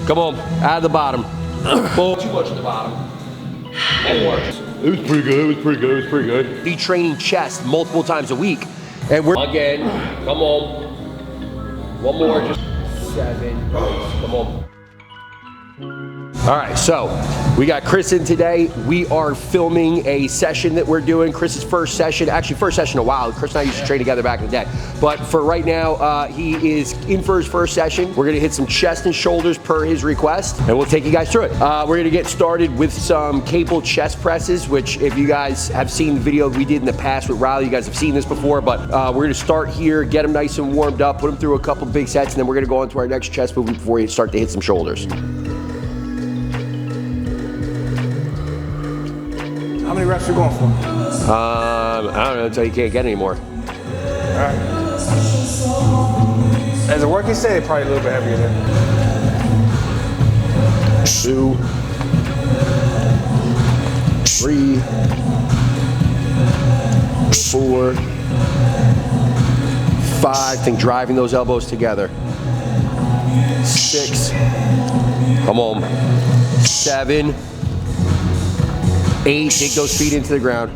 Come on, out of the bottom. Boom. Too much at the bottom. One more. It was pretty good, it was pretty good, it was pretty good. Be training chest multiple times a week. And we're, again, come on. One more, just 7, come on. All right, so we got Chris in today. We are filming a session that we're doing. Chris's first session, actually first session in a while. Chris and I used to train together back in the day. But for right now, he is in for his first session. We're gonna hit some chest and shoulders per his request, and we'll take you guys through it. We're gonna get started with some cable chest presses, which if you guys have seen the video we did in the past with Riley, you guys have seen this before, but we're gonna start here, get him nice and warmed up, put him through a couple big sets, and then we're gonna go on to our next chest movement before you start to hit some shoulders. How many reps are you going for? I don't know, until you can't get any more. All right. As a working set, probably a little bit heavier than. 2, 3, 4, 5. Think driving those elbows together. 6. Come on. 7. 8, dig those feet into the ground.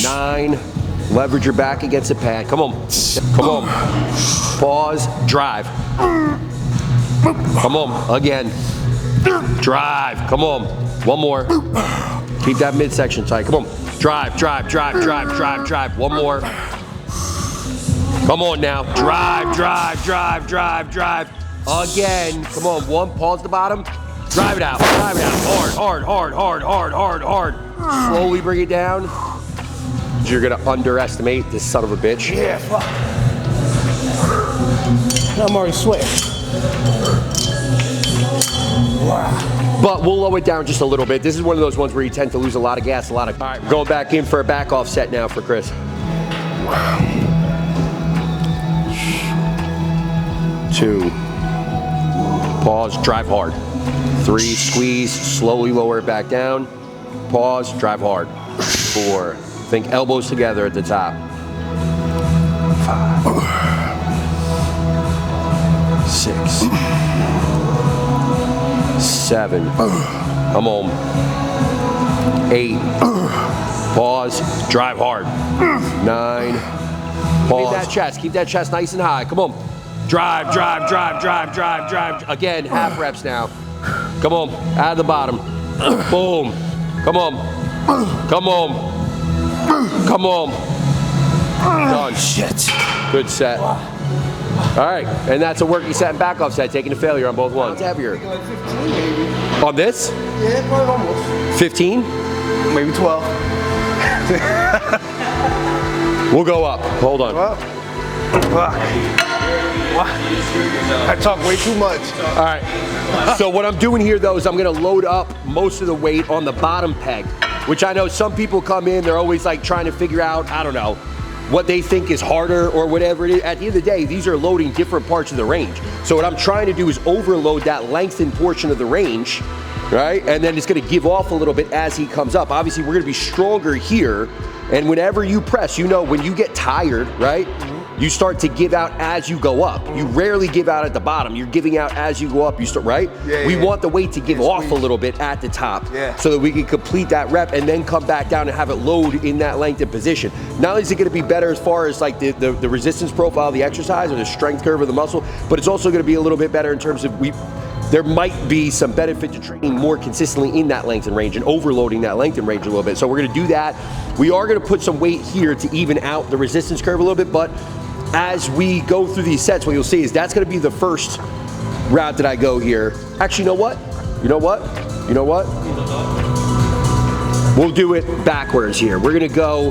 9, leverage your back against the pad. Come on, come on. Pause, drive. Come on, again. Drive, come on. One more. Keep that midsection tight, come on. Drive, drive, drive, drive, drive, drive. One more. Come on now, drive, drive, drive, drive, drive. Again, come on, one, pause the bottom. Drive it out, hard, hard, hard, hard, hard, hard, hard. Slowly bring it down. You're gonna underestimate this son of a bitch. Yeah, fuck. I'm already sweating. Wow. But we'll lower it down just a little bit. This is one of those ones where you tend to lose a lot of gas, All right, we're going back in for a back off set now for Chris. 2. Pause, drive hard. 3, squeeze, slowly lower it back down. Pause, drive hard. 4, think elbows together at the top. 5, 6, 7, come on. 8, pause, drive hard. 9, pause. Keep that chest nice and high, come on. Drive, drive, drive, drive, drive, drive. Again, half reps now. Come on, out of the bottom. Boom. Come on. Come on. Come on. Done. Shit. Good set. All right, and that's a working set and back off set, taking a failure on both ones. It's heavier. Like 15 maybe. On this? Yeah, probably almost. 15? Maybe 12. We'll go up. Hold on. Well, fuck. I talk way too much. All right. So what I'm doing here though is I'm gonna load up most of the weight on the bottom peg, which I know some people come in, they're always like trying to figure out, I don't know, what they think is harder or whatever it is. At the end of the day, these are loading different parts of the range. So what I'm trying to do is overload that lengthened portion of the range, right? And then it's gonna give off a little bit as he comes up. Obviously, we're gonna be stronger here. And whenever you press, you know, when you get tired, right? You start to give out as you go up. You rarely give out at the bottom. You're giving out as you go up. You start, right? Yeah, we want the weight to give off a little bit at the top, so that we can complete that rep and then come back down and have it load in that lengthened position. Not only is it going to be better as far as like the resistance profile of the exercise or the strength curve of the muscle, but it's also going to be a little bit better in terms of there might be some benefit to training more consistently in that length and range and overloading that length and range a little bit. So we're gonna do that. We are gonna put some weight here to even out the resistance curve a little bit, but as we go through these sets, what you'll see is that's gonna be the first route that I go here. Actually, you know what? You know what? You know what? We'll do it backwards here. We're gonna go,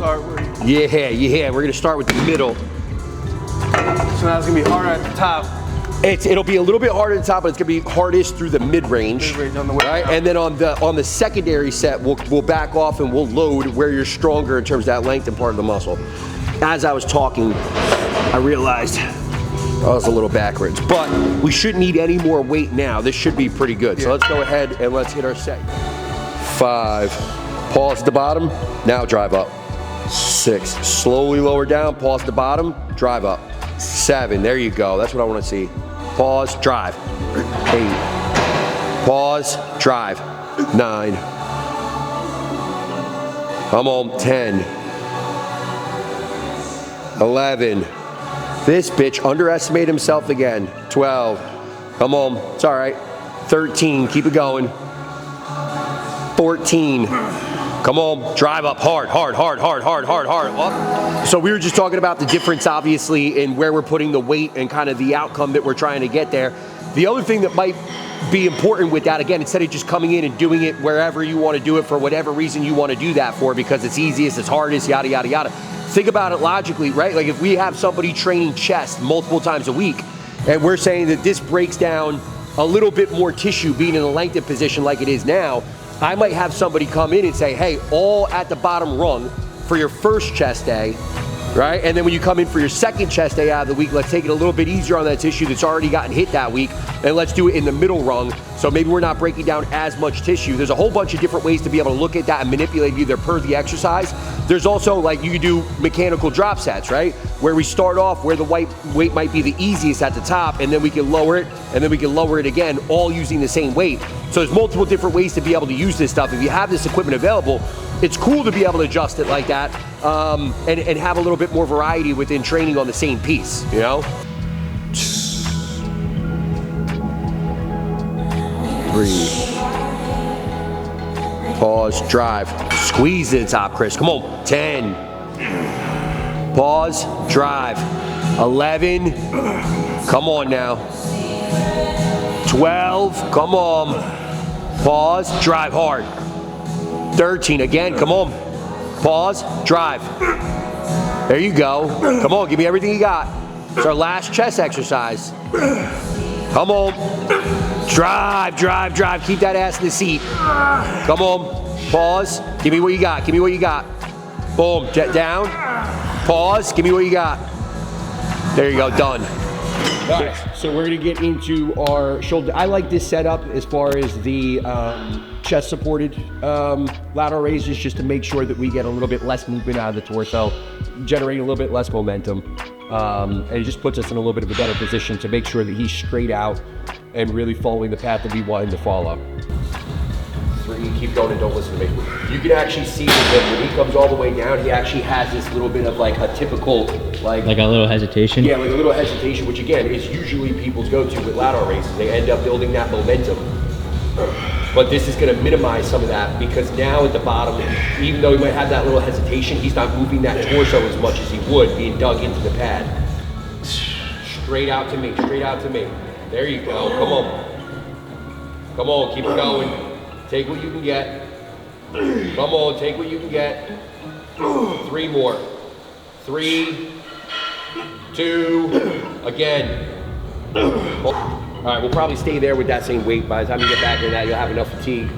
we're gonna start with the middle. So now it's gonna be harder at the top. It'll be a little bit harder at the top, but it's gonna be hardest through the mid-range, on the way right? down. And then on the secondary set, we'll back off and we'll load where you're stronger in terms of that length and part of the muscle. As I was talking, I realized I was a little backwards, but we shouldn't need any more weight now. This should be pretty good. So let's go ahead and let's hit our set. 5, pause at the bottom, now drive up. 6, slowly lower down, pause at the bottom, drive up. 7, there you go, that's what I wanna see. Pause, drive. 8. Pause, drive. 9. Come on, 10. 11. This bitch underestimated himself again. 12. Come on, it's all right. 13, keep it going. 14. Come on, drive up hard, hard, hard, hard, hard, hard, hard. Up. So we were just talking about the difference, obviously, in where we're putting the weight and kind of the outcome that we're trying to get there. The other thing that might be important with that, again, instead of just coming in and doing it wherever you want to do it for whatever reason you want to do that for, because it's easiest, it's hardest, yada, yada, yada. Think about it logically, right? Like if we have somebody training chest multiple times a week, and we're saying that this breaks down a little bit more tissue being in a lengthened position like it is now, I might have somebody come in and say, hey, all at the bottom rung for your first chest day, right? And then when you come in for your second chest day out of the week, let's take it a little bit easier on that tissue that's already gotten hit that week, and let's do it in the middle rung. So maybe we're not breaking down as much tissue. There's a whole bunch of different ways to be able to look at that and manipulate either per the exercise. There's also, like, you can do mechanical drop sets, right? Where we start off where the weight might be the easiest at the top, and then we can lower it, and then we can lower it again, all using the same weight. So there's multiple different ways to be able to use this stuff. If you have this equipment available, it's cool to be able to adjust it like that, and have a little bit more variety within training on the same piece, you know? 3. Pause, drive. Squeeze to the top, Chris. Come on. 10. Pause, drive. 11. Come on now. 12. Come on. Pause, drive hard. 13. Again, come on. Pause, drive. There you go. Come on, give me everything you got. It's our last chest exercise. Come on. Drive, drive, drive. Keep that ass in the seat. Come on. Pause. Give me what you got. Give me what you got. Boom. Jet down. Pause. Give me what you got. There you go. Done. All right. So we're going to get into our shoulder. I like this setup as far as the chest supported lateral raises, just to make sure that we get a little bit less movement out of the torso, generating a little bit less momentum. And it just puts us in a little bit of a better position to make sure that he's straight out and really following the path that we want him to follow. 3, keep going and don't listen to me. You can actually see that when he comes all the way down, he actually has this little bit of like a typical, like a little hesitation? Yeah, like a little hesitation, which again is usually people's go-to with lateral raises. They end up building that momentum. But this is gonna minimize some of that, because now at the bottom, even though he might have that little hesitation, he's not moving that torso as much as he would being dug into the pad. Straight out to me, straight out to me. There you go, come on. Come on, keep it going. Take what you can get. Come on, take what you can get. 3 more. 3, 2, again. All right, we'll probably stay there with that same weight. By the time you get back in that, you'll have enough fatigue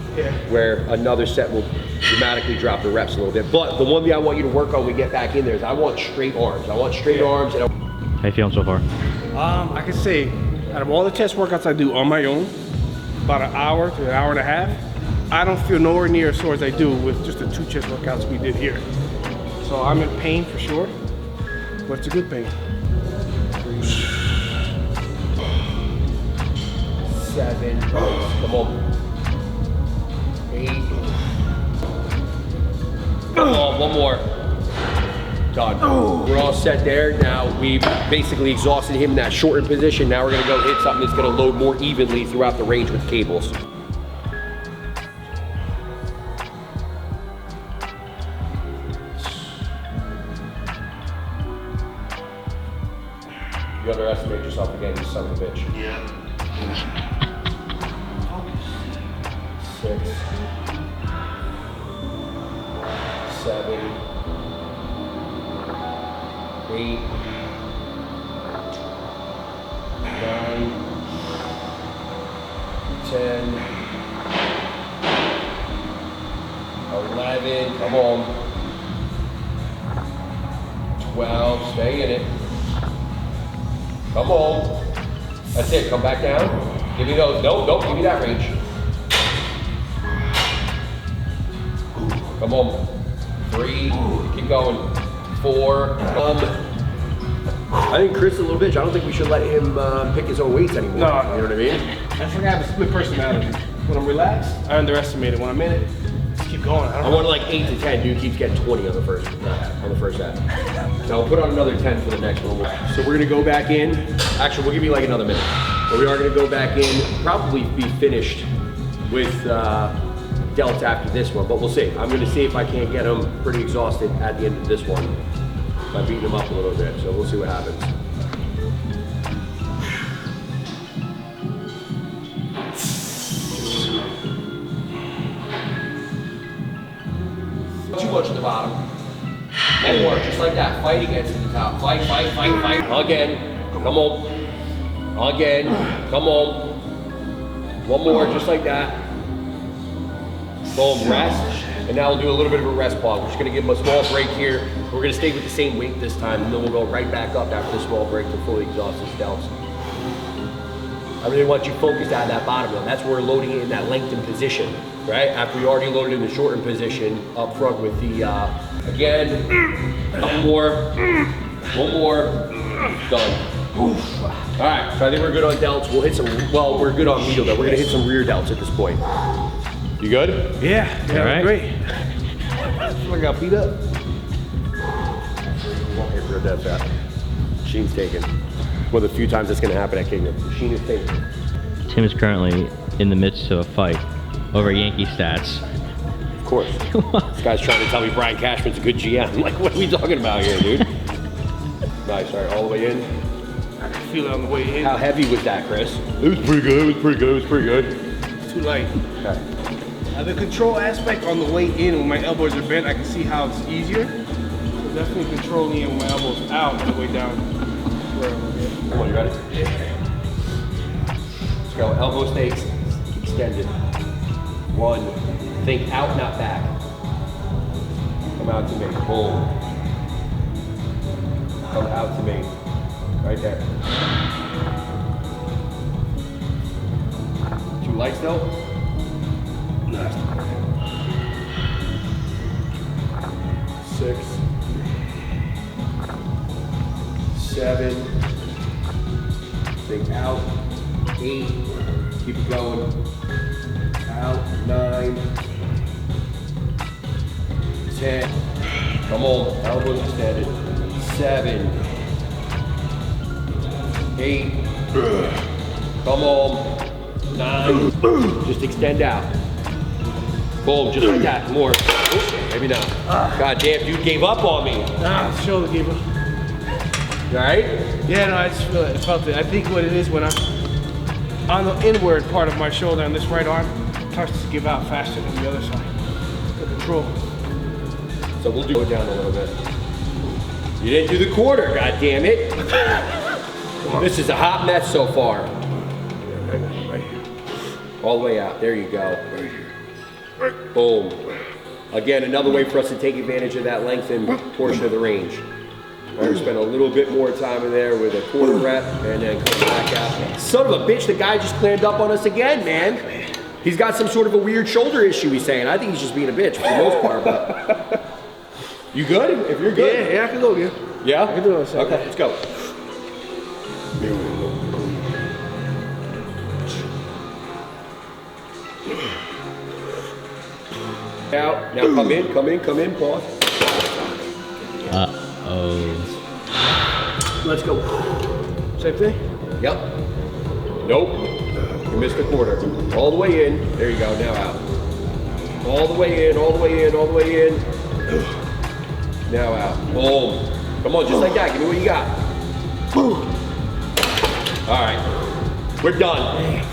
where another set will dramatically drop the reps a little bit. But the one thing I want you to work on when we get back in there is I want straight arms. I want straight arms. And how you feeling so far? I can say, out of all the chest workouts I do on my own, about an hour to an hour and a half, I don't feel nowhere near as sore as I do with just the 2 chest workouts we did here. So I'm in pain for sure, but it's a good pain. 7, come on. 8. Come on, one more. Done. We're all set there. Now we've basically exhausted him in that shortened position. Now we're gonna go hit something that's gonna load more evenly throughout the range with cables. You underestimate yourself again, you son of a bitch. Yeah. 6, 7, 8, 9, 10, 11, come on. 12, stay in it. Come on. That's it, come back down. Give me those, nope, give me that range. Come on. 3, keep going. 4, I think Chris is a little bitch. I don't think we should let him pick his own weights anymore. No. You know what I mean? I think I have a split personality. When I'm relaxed, I underestimate it. When I'm in it, just keep going. I want like 8 to 10. Dude keeps getting 20 on the first set. So I'll put on another 10 for the next one. So we're gonna go back in. Actually, we'll give you like another minute. But we are gonna go back in, probably be finished with delts after this one, but we'll see. I'm gonna see if I can't get them pretty exhausted at the end of this one by beating them up a little bit. So we'll see what happens. Too much at the bottom. And more, just like that. Fight against the top. Fight, fight, fight, fight. Again. Come on. Again. Come on. One more, just like that. Boom, rest. And now we'll do a little bit of a rest pause. We're just gonna give them a small break here. We're gonna stay with the same weight this time, and then we'll go right back up after the small break to fully exhaust his delts. I really want you focused on that bottom one. That's where we're loading it in that lengthened position, right? After we already loaded in the shortened position up front with the, again, one more, done. All right, so I think we're good on delts. We'll hit some, well, we're good on medial though. We're gonna hit some rear delts at this point. You good? Yeah, All right. great. I got beat up. Won't get rid of that fat. Machine's taken. One of the few times that's gonna happen at Kingdom. Machine is taken. Tim is currently in the midst of a fight over Yankee stats. Of course. This guy's trying to tell me Brian Cashman's a good GM. I'm like, what are we talking about here, dude? Nice, all right, all the way in. I can feel it on the way in. How heavy was that, Chris? It was pretty good, it was pretty good, it was pretty good. Too light. Okay. The control aspect on the way in when my elbows are bent, I can see how it's easier. So definitely controlling it when my elbows out on the way down. Come on, you ready? Let's go, elbow stakes, extended. 1, think out, not back. Come out to me, boom. Come out to me, right there. Too light still? 6, 7, think out, 8, keep it going, out, 9, 10, come on, elbows extended, 7, 8, come on, 9, just extend out. Boom, just like that, more. Maybe not. God damn, dude gave up on me. Nah, the shoulder gave up. You all right? Yeah, no, I just feel it. I felt it. I think what it is when I'm on the inward part of my shoulder on this right arm, it starts to give out faster than the other side. The control. So we'll do it down a little bit. You didn't do the quarter, god damn it. This is a hot mess so far. Right here. All the way out, there you go. Boom. Again, another way for us to take advantage of that lengthened portion of the range. We're gonna spend a little bit more time in there with a quarter rep and then come back out. Son of a bitch, the guy just clammed up on us again, man. He's got some sort of a weird shoulder issue, he's saying. I think he's just being a bitch for the most part, but. You good? If you're good. Yeah, I can go again. Yeah? I can do it in a second. Okay, let's go. Out. Now come in, pause. Uh-oh. Let's go. Same thing? Yep. Nope. You missed a quarter. All the way in. There you go, now out. All the way in, all the way in, all the way in. Now out. Boom. Come on, just like that. Give me what you got. All right. We're done.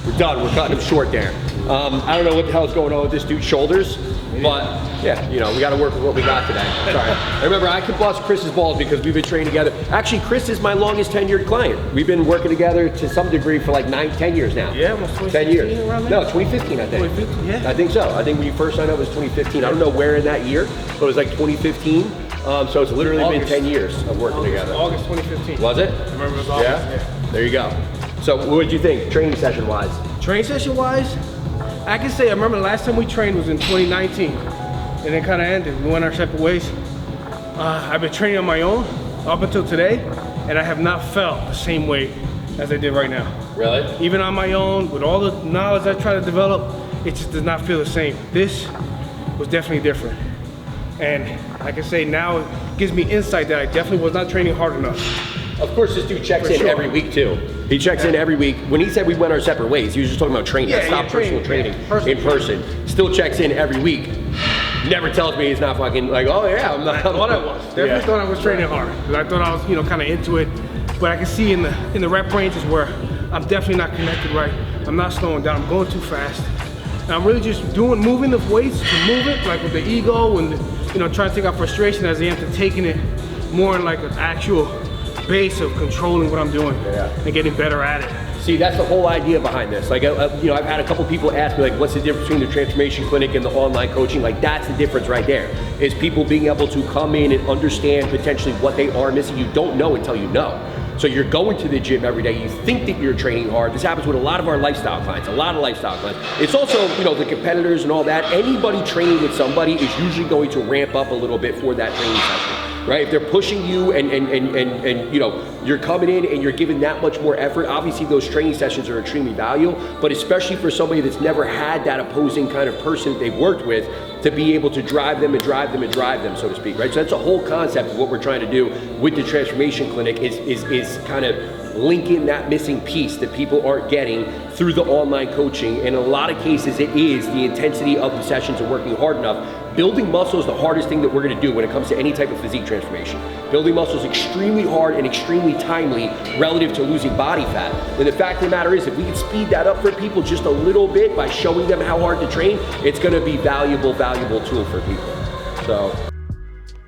We're done. We're cutting him short there. I don't know what the hell's going on with this dude's shoulders, but yeah, you know, we got to work with what we got today. Sorry. And remember, I could bust Chris's balls because we've been training together. Actually, Chris is my longest tenured client. We've been working together to some degree for like 9-10 years now. Yeah, almost 10 years. around there? No, 2015, I think. 2015, yeah. I think so. I think when you first signed up was 2015. I don't know where in that year, but it was like 2015. So it's literally been 10 years of working together. August 2015. Was it? I remember it was August. Yeah? There you go. So what did you think, training session wise? Train session wise, I can say I remember the last time we trained was in 2019, and it kind of ended. We went our separate ways. I've been training on my own, up until today, and I have not felt the same way as I did right now. Really? Even on my own, with all the knowledge I try to develop, it just does not feel the same. This was definitely different. And like I say, now it gives me insight that I definitely was not training hard enough. Of course, this dude checks For in sure. every week too. He checks in every week. When he said we went our separate ways, he was just talking about training. Yeah, Stop yeah, personal training, training yeah, personal in person. Still checks in every week. Never tells me he's not fucking like, oh yeah, I'm not. I thought I was. Definitely thought I was training hard. Because I thought I was, you know, kind of into it. But I can see in the rep ranges where I'm definitely not connected right. I'm not slowing down. I'm going too fast. And I'm really just moving the weights to move it, like with the ego and, you know, trying to take out frustration as I am to taking it more in like an actual base of controlling what I'm doing and getting better at it. See, that's the whole idea behind this. Like, you know, I've had a couple people ask me, like, what's the difference between the transformation clinic and the online coaching? Like, that's the difference right there. Is people being able to come in and understand potentially what they are missing. You don't know until you know. So you're going to the gym every day, you think that you're training hard. This happens with a lot of our lifestyle clients, It's also, you know, the competitors and all that. Anybody training with somebody is usually going to ramp up a little bit for that training session, right? If they're pushing you and you know, you're coming in and you're giving that much more effort, obviously those training sessions are extremely valuable, but especially for somebody that's never had that opposing kind of person that they've worked with, to be able to drive them, so to speak, right? So that's the whole concept of what we're trying to do with the Transformation Clinic is kind of linking that missing piece that people aren't getting through the online coaching. And in a lot of cases, it is the intensity of the sessions and working hard enough. Building muscle is the hardest thing that we're gonna do when it comes to any type of physique transformation. Building muscle is extremely hard and extremely timely relative to losing body fat. And the fact of the matter is, if we can speed that up for people just a little bit by showing them how hard to train, it's gonna be valuable tool for people. So.